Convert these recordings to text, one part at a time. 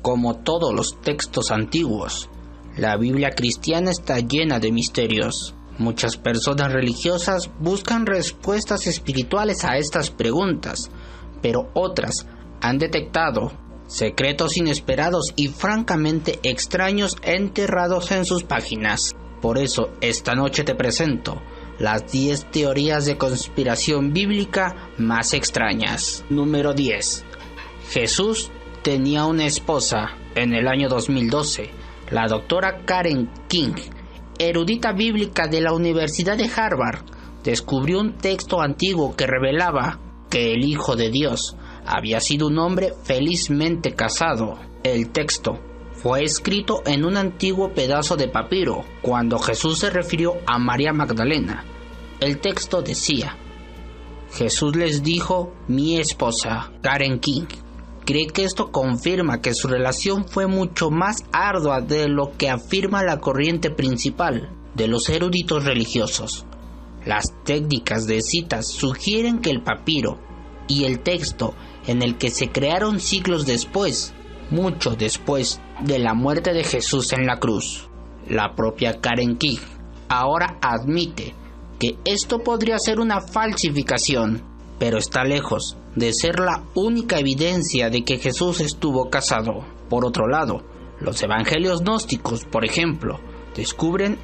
Como todos los textos antiguos, la Biblia cristiana está llena de misterios. Muchas personas religiosas buscan respuestas espirituales a estas preguntas, pero otras han detectado secretos inesperados y francamente extraños enterrados en sus páginas. Por eso, esta noche te presento las 10 teorías de conspiración bíblica más extrañas. Número 10. Jesús tenía una esposa. En el año 2012, la doctora Karen King, erudita bíblica de la Universidad de Harvard, descubrió un texto antiguo que revelaba que el Hijo de Dios había sido un hombre felizmente casado. El texto fue escrito en un antiguo pedazo de papiro cuando Jesús se refirió a María Magdalena. El texto decía: Jesús les dijo, mi esposa. Karen King cree que esto confirma que su relación fue mucho más ardua de lo que afirma la corriente principal de los eruditos religiosos. Las técnicas de citas sugieren que el papiro y el texto en el que se crearon siglos después, mucho después de la muerte de Jesús en la cruz. La propia Karen King ahora admite que esto podría ser una falsificación, pero está lejos de ser la única evidencia de que Jesús estuvo casado. Por otro lado, los evangelios gnósticos, por ejemplo, descubren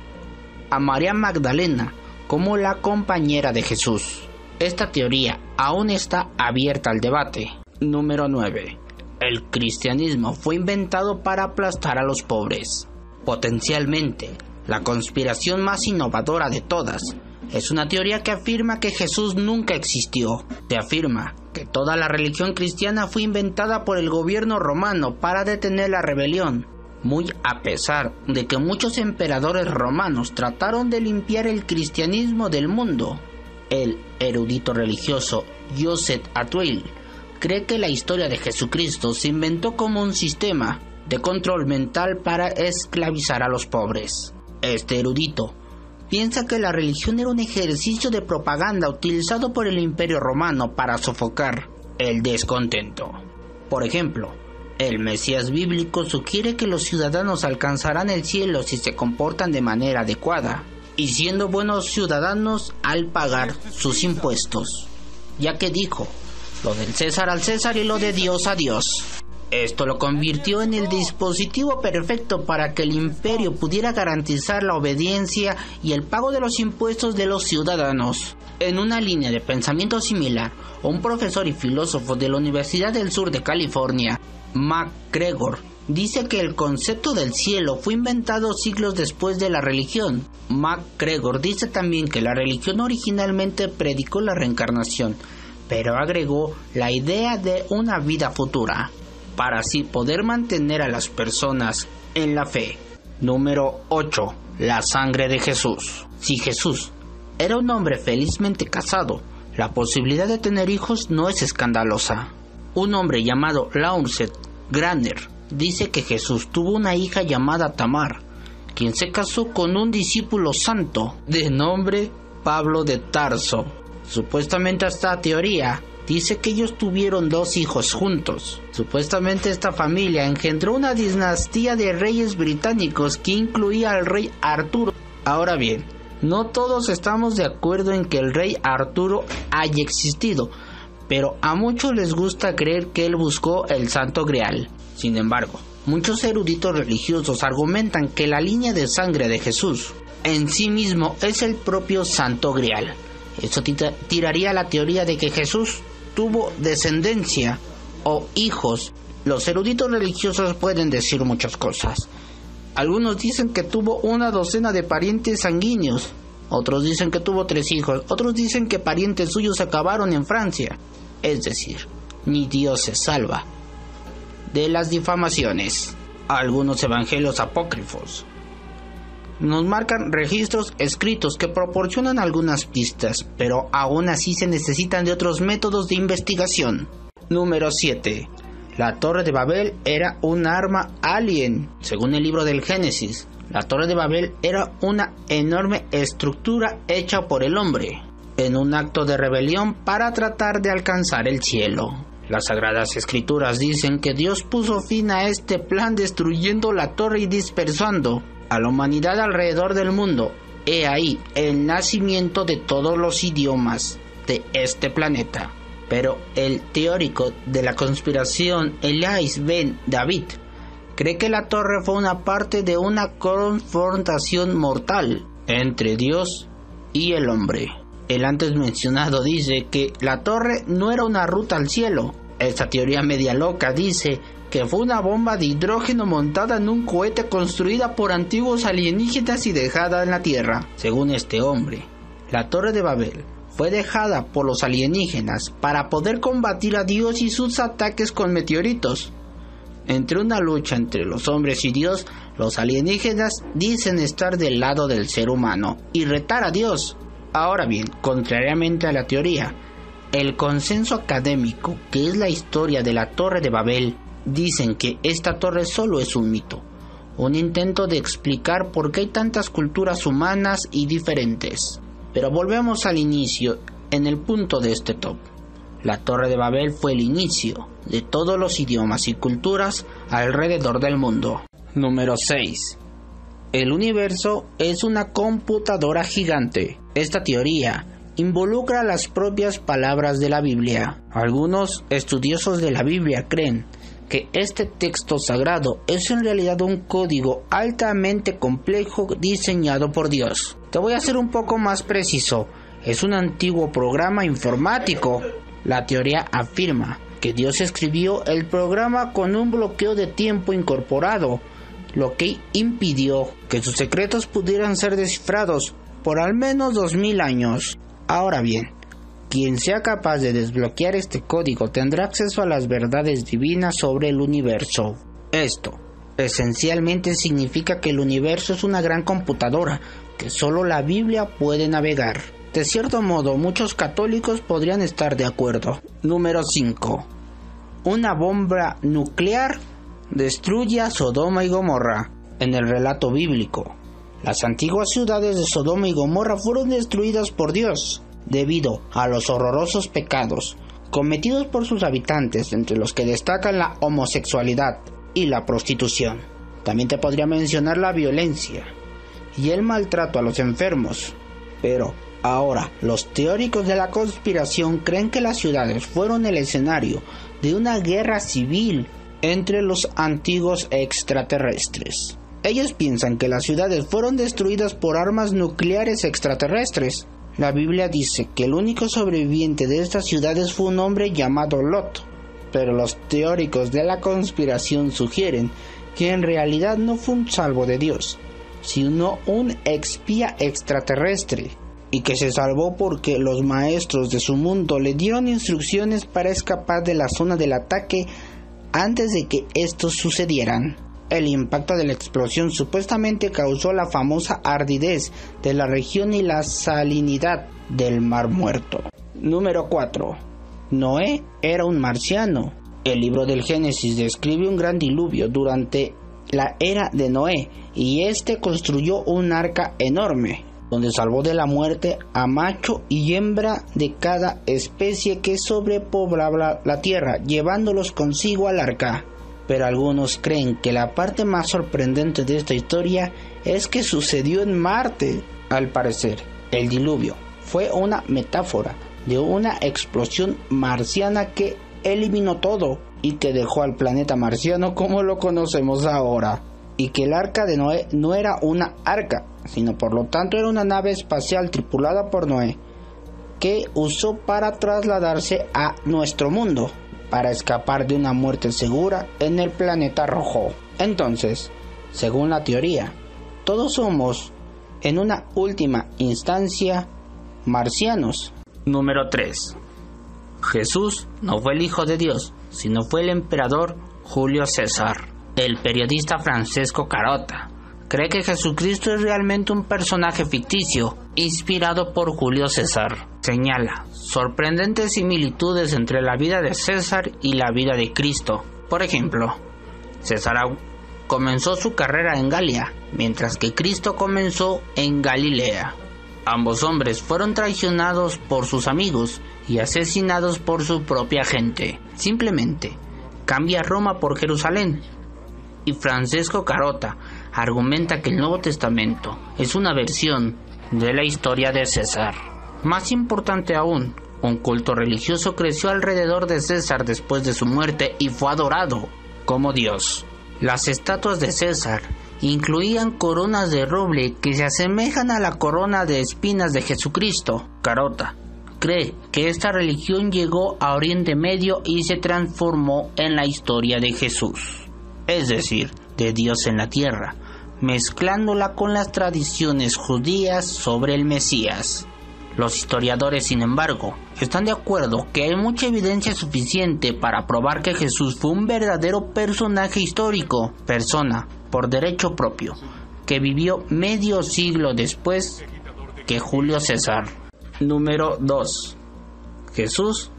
a María Magdalena como la compañera de Jesús. Esta teoría aún está abierta al debate. Número 9. El cristianismo fue inventado para aplastar a los pobres. Potencialmente, la conspiración más innovadora de todas es una teoría que afirma que Jesús nunca existió. Se afirma que toda la religión cristiana fue inventada por el gobierno romano para detener la rebelión, muy a pesar de que muchos emperadores romanos trataron de limpiar el cristianismo del mundo. El erudito religioso Joseph Atwill cree que la historia de Jesucristo se inventó como un sistema de control mental para esclavizar a los pobres. Este erudito piensa que la religión era un ejercicio de propaganda utilizado por el Imperio Romano para sofocar el descontento. Por ejemplo, el Mesías bíblico sugiere que los ciudadanos alcanzarán el cielo si se comportan de manera adecuada y siendo buenos ciudadanos al pagar sus impuestos, ya que dijo, lo del César al César y lo de Dios a Dios. Esto lo convirtió en el dispositivo perfecto para que el imperio pudiera garantizar la obediencia y el pago de los impuestos de los ciudadanos. En una línea de pensamiento similar, un profesor y filósofo de la Universidad del Sur de California, MacGregor, dice que el concepto del cielo fue inventado siglos después de la religión. MacGregor dice también que la religión originalmente predicó la reencarnación, pero agregó la idea de una vida futura, para así poder mantener a las personas en la fe. Número 8. La sangre de Jesús. Si Jesús era un hombre felizmente casado, la posibilidad de tener hijos no es escandalosa. Un hombre llamado Lawrence Granner dice que Jesús tuvo una hija llamada Tamar, quien se casó con un discípulo santo de nombre Pablo de Tarso. Supuestamente esta teoría dice que ellos tuvieron 2 hijos juntos. Supuestamente esta familia engendró una dinastía de reyes británicos que incluía al rey Arturo. Ahora bien, no todos estamos de acuerdo en que el rey Arturo haya existido, pero a muchos les gusta creer que él buscó el Santo Grial. Sin embargo, muchos eruditos religiosos argumentan que la línea de sangre de Jesús en sí mismo es el propio Santo Grial. Eso tiraría la teoría de que Jesús tuvo descendencia o hijos. Los eruditos religiosos pueden decir muchas cosas. Algunos dicen que tuvo una docena de parientes sanguíneos, otros dicen que tuvo 3 hijos, otros dicen que parientes suyos acabaron en Francia. Es decir, ni Dios se salva de las difamaciones. Algunos evangelios apócrifos nos marcan registros escritos que proporcionan algunas pistas, pero aún así se necesitan de otros métodos de investigación. Número 7. La Torre de Babel era un arma alien. Según el libro del Génesis, la Torre de Babel era una enorme estructura hecha por el hombre, en un acto de rebelión para tratar de alcanzar el cielo. Las Sagradas Escrituras dicen que Dios puso fin a este plan destruyendo la torre y dispersando a la humanidad alrededor del mundo. He ahí el nacimiento de todos los idiomas de este planeta. Pero el teórico de la conspiración Elias Ben David cree que la torre fue una parte de una confrontación mortal entre Dios y el hombre. El antes mencionado dice que la torre no era una ruta al cielo. Esta teoría media loca dice que fue una bomba de hidrógeno montada en un cohete construida por antiguos alienígenas y dejada en la Tierra. Según este hombre, la Torre de Babel fue dejada por los alienígenas para poder combatir a Dios y sus ataques con meteoritos. Entre una lucha entre los hombres y Dios, los alienígenas dicen estar del lado del ser humano y retar a Dios. Ahora bien, contrariamente a la teoría, el consenso académico, que es la historia de la Torre de Babel, dicen que esta torre solo es un mito, un intento de explicar por qué hay tantas culturas humanas y diferentes. Pero volvemos al inicio, en el punto de este top. La Torre de Babel fue el inicio de todos los idiomas y culturas alrededor del mundo. Número 6. El universo es una computadora gigante. Esta teoría involucra las propias palabras de la Biblia. Algunos estudiosos de la Biblia creen que este texto sagrado es en realidad un código altamente complejo diseñado por Dios. Te voy a ser un poco más preciso. Es un antiguo programa informático. La teoría afirma que Dios escribió el programa con un bloqueo de tiempo incorporado, lo que impidió que sus secretos pudieran ser descifrados por al menos 2000 años. Ahora bien, quien sea capaz de desbloquear este código tendrá acceso a las verdades divinas sobre el universo. Esto esencialmente significa que el universo es una gran computadora que solo la Biblia puede navegar. De cierto modo, muchos católicos podrían estar de acuerdo. Número 5. Una bomba nuclear destruye a Sodoma y Gomorra. En el relato bíblico, las antiguas ciudades de Sodoma y Gomorra fueron destruidas por Dios debido a los horrorosos pecados cometidos por sus habitantes, entre los que destacan la homosexualidad y la prostitución. También te podría mencionar la violencia y el maltrato a los enfermos. Pero ahora, los teóricos de la conspiración creen que las ciudades fueron el escenario de una guerra civil entre los antiguos extraterrestres. Ellos piensan que las ciudades fueron destruidas por armas nucleares extraterrestres. La Biblia dice que el único sobreviviente de estas ciudades fue un hombre llamado Lot, pero los teóricos de la conspiración sugieren que en realidad no fue un salvo de Dios, sino un espía extraterrestre, y que se salvó porque los maestros de su mundo le dieron instrucciones para escapar de la zona del ataque antes de que estos sucedieran. El impacto de la explosión supuestamente causó la famosa ardidez de la región y la salinidad del Mar Muerto. Número 4. Noé era un marciano. El libro del Génesis describe un gran diluvio durante la era de Noé, y este construyó un arca enorme, donde salvó de la muerte a macho y hembra de cada especie que sobrepoblaba la tierra, llevándolos consigo al arca. Pero algunos creen que la parte más sorprendente de esta historia es que sucedió en Marte. Al parecer, el diluvio fue una metáfora de una explosión marciana que eliminó todo y que dejó al planeta marciano como lo conocemos ahora. Y que el arca de Noé no era una arca, sino por lo tanto era una nave espacial tripulada por Noé, que usó para trasladarse a nuestro mundo, para escapar de una muerte segura en el planeta rojo. Entonces, según la teoría, todos somos, en una última instancia, marcianos. Número 3. Jesús no fue el Hijo de Dios, sino fue el emperador Julio César. El periodista Francesco Carota cree que Jesucristo es realmente un personaje ficticio, inspirado por Julio César. Señala sorprendentes similitudes entre la vida de César y la vida de Cristo. Por ejemplo, César comenzó su carrera en Galia, mientras que Cristo comenzó en Galilea. Ambos hombres fueron traicionados por sus amigos y asesinados por su propia gente. Simplemente cambia Roma por Jerusalén. Y Francesco Carota argumenta que el Nuevo Testamento es una versión de la historia de César. Más importante aún, un culto religioso creció alrededor de César después de su muerte y fue adorado como Dios. Las estatuas de César incluían coronas de roble que se asemejan a la corona de espinas de Jesucristo. Carota cree que esta religión llegó a Oriente Medio y se transformó en la historia de Jesús, es decir, de Dios en la tierra, mezclándola con las tradiciones judías sobre el Mesías. Los historiadores, sin embargo, están de acuerdo que hay mucha evidencia suficiente para probar que Jesús fue un verdadero personaje histórico, persona por derecho propio, que vivió medio siglo después que Julio César. Número 2. Jesús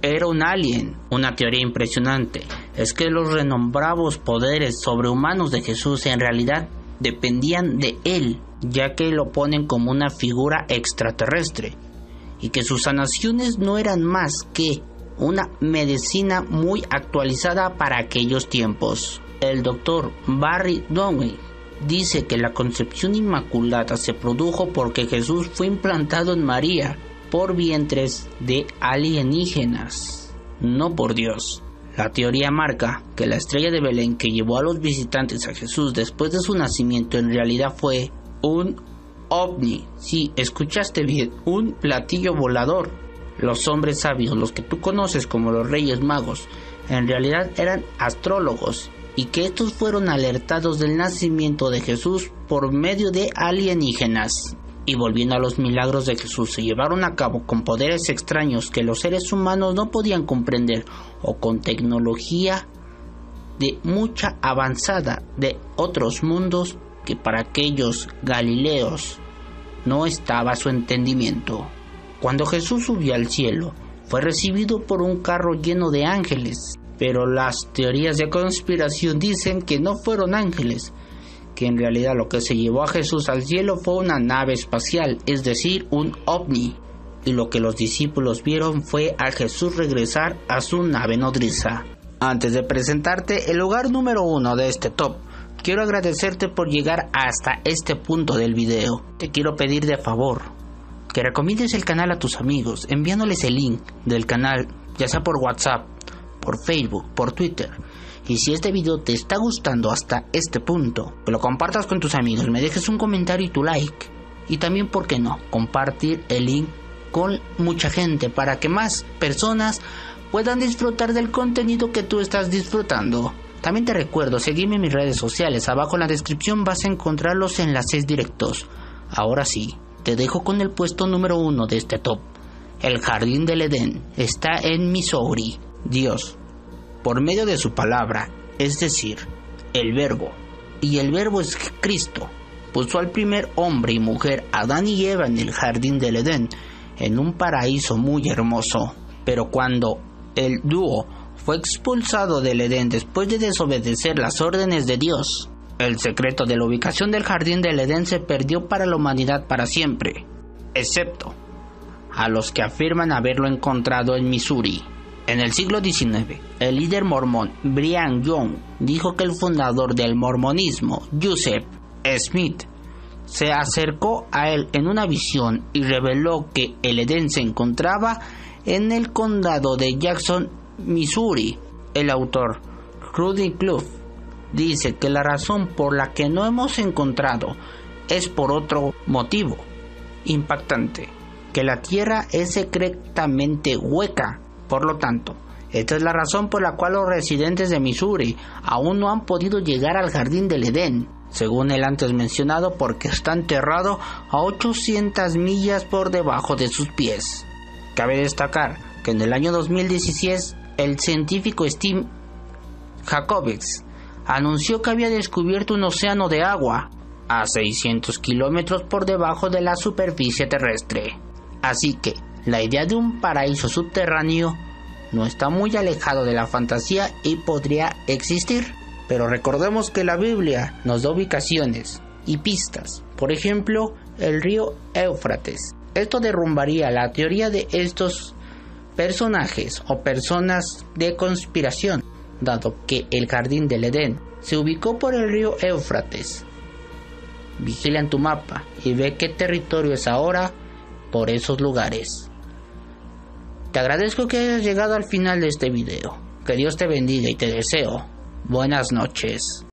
era un alien. Una teoría impresionante es que los renombrados poderes sobrehumanos de Jesús en realidad dependían de él, ya que lo ponen como una figura extraterrestre, y que sus sanaciones no eran más que una medicina muy actualizada para aquellos tiempos. El doctor Barry Donnelly dice que la concepción inmaculada se produjo porque Jesús fue implantado en María por vientres de alienígenas, no por Dios. La teoría marca que la estrella de Belén que llevó a los visitantes a Jesús después de su nacimiento en realidad fue un ovni. Sí, escuchaste bien, un platillo volador. Los hombres sabios, los que tú conoces como los Reyes Magos, en realidad eran astrólogos, y que estos fueron alertados del nacimiento de Jesús por medio de alienígenas. Y volviendo a los milagros de Jesús, se llevaron a cabo con poderes extraños que los seres humanos no podían comprender, o con tecnología de mucha avanzada de otros mundos que para aquellos galileos no estaba a su entendimiento. Cuando Jesús subió al cielo, fue recibido por un carro lleno de ángeles, pero las teorías de conspiración dicen que no fueron ángeles, que en realidad lo que se llevó a Jesús al cielo fue una nave espacial, es decir, un ovni, y lo que los discípulos vieron fue a Jesús regresar a su nave nodriza. Antes de presentarte el lugar número 1 de este top, quiero agradecerte por llegar hasta este punto del video. Te quiero pedir de favor que recomiendes el canal a tus amigos, enviándoles el link del canal, ya sea por WhatsApp, por Facebook, por Twitter. Y si este video te está gustando hasta este punto, que lo compartas con tus amigos, me dejes un comentario y tu like. Y también, ¿por qué no?, compartir el link con mucha gente para que más personas puedan disfrutar del contenido que tú estás disfrutando. También te recuerdo seguirme en mis redes sociales. Abajo en la descripción vas a encontrar los enlaces directos. Ahora sí, te dejo con el puesto número 1 de este top. El Jardín del Edén está en Missouri. Dios, por medio de su palabra, es decir, el Verbo, y el Verbo es Cristo, puso al primer hombre y mujer, Adán y Eva, en el Jardín del Edén, en un paraíso muy hermoso. Pero cuando el dúo fue expulsado del Edén después de desobedecer las órdenes de Dios, el secreto de la ubicación del Jardín del Edén se perdió para la humanidad para siempre, excepto a los que afirman haberlo encontrado en Missouri. En el siglo XIX, el líder mormón Brigham Young dijo que el fundador del mormonismo, Joseph Smith, se acercó a él en una visión y reveló que el Edén se encontraba en el condado de Jackson, Missouri. El autor Rudy Clough dice que la razón por la que no hemos encontrado es por otro motivo impactante, que la tierra es secretamente hueca. Por lo tanto, esta es la razón por la cual los residentes de Missouri aún no han podido llegar al Jardín del Edén, según el antes mencionado, porque está enterrado a 800 millas por debajo de sus pies. Cabe destacar que en el año 2016, el científico Steve Jacobs anunció que había descubierto un océano de agua a 600 kilómetros por debajo de la superficie terrestre. Así que la idea de un paraíso subterráneo no está muy alejado de la fantasía y podría existir. Pero recordemos que la Biblia nos da ubicaciones y pistas. Por ejemplo, el río Éufrates. Esto derrumbaría la teoría de estos personajes o personas de conspiración, dado que el jardín del Edén se ubicó por el río Éufrates. Vigila en tu mapa y ve qué territorio es ahora por esos lugares. Te agradezco que hayas llegado al final de este video. Que Dios te bendiga y te deseo buenas noches.